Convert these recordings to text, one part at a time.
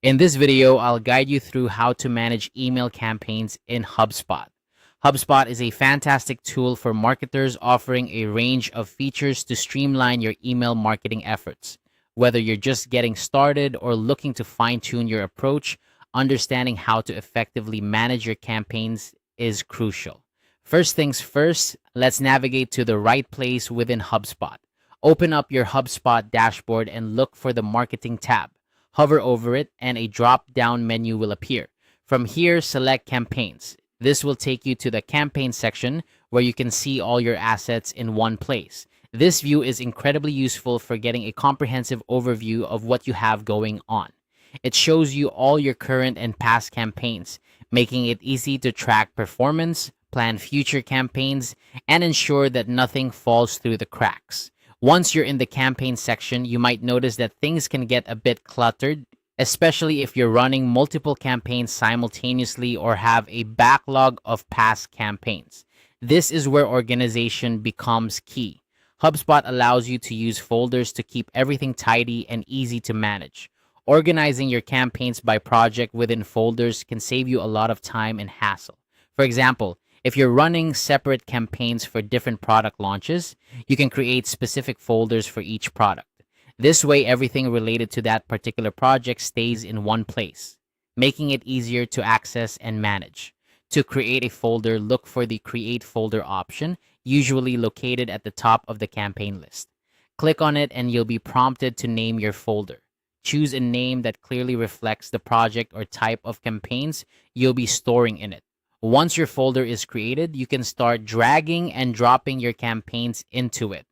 In this video, I'll guide you through how to manage email campaigns in HubSpot. HubSpot is a fantastic tool for marketers offering a range of features to streamline your email marketing efforts. Whether you're just getting started or looking to fine-tune your approach, understanding how to effectively manage your campaigns is crucial. First things first, let's navigate to the right place within HubSpot. Open up your HubSpot dashboard and look for the Marketing tab. Hover over it and a drop-down menu will appear. From here, select Campaigns. This will take you to the Campaign section where you can see all your assets in one place. This view is incredibly useful for getting a comprehensive overview of what you have going on. It shows you all your current and past campaigns, making it easy to track performance, plan future campaigns, and ensure that nothing falls through the cracks. Once you're in the campaign section, you might notice that things can get a bit cluttered, especially if you're running multiple campaigns simultaneously or have a backlog of past campaigns. This is where organization becomes key. HubSpot allows you to use folders to keep everything tidy and easy to manage. Organizing your campaigns by project within folders can save you a lot of time and hassle. For example, if you're running separate campaigns for different product launches, you can create specific folders for each product. This way, everything related to that particular project stays in one place, making it easier to access and manage. To create a folder, look for the Create Folder option, usually located at the top of the campaign list. Click on it and you'll be prompted to name your folder. Choose a name that clearly reflects the project or type of campaigns you'll be storing in it. Once your folder is created, you can start dragging and dropping your campaigns into it.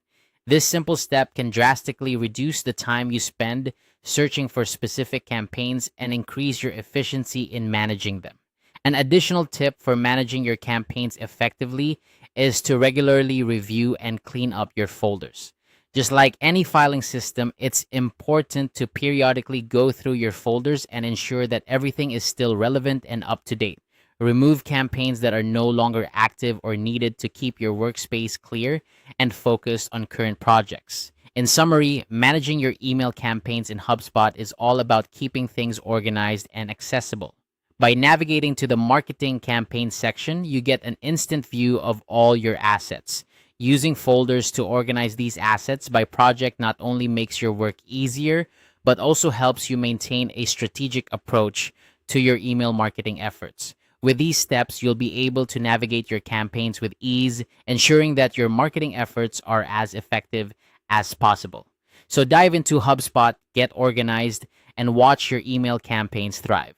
This simple step can drastically reduce the time you spend searching for specific campaigns and increase your efficiency in managing them. An additional tip for managing your campaigns effectively is to regularly review and clean up your folders. Just like any filing system, it's important to periodically go through your folders and ensure that everything is still relevant and up to date. Remove campaigns that are no longer active or needed to keep your workspace clear and focused on current projects. In summary, managing your email campaigns in HubSpot is all about keeping things organized and accessible. By navigating to the Marketing Campaign section, you get an instant view of all your assets. Using folders to organize these assets by project not only makes your work easier, but also helps you maintain a strategic approach to your email marketing efforts. With these steps, you'll be able to navigate your campaigns with ease, ensuring that your marketing efforts are as effective as possible. So dive into HubSpot, get organized, and watch your email campaigns thrive.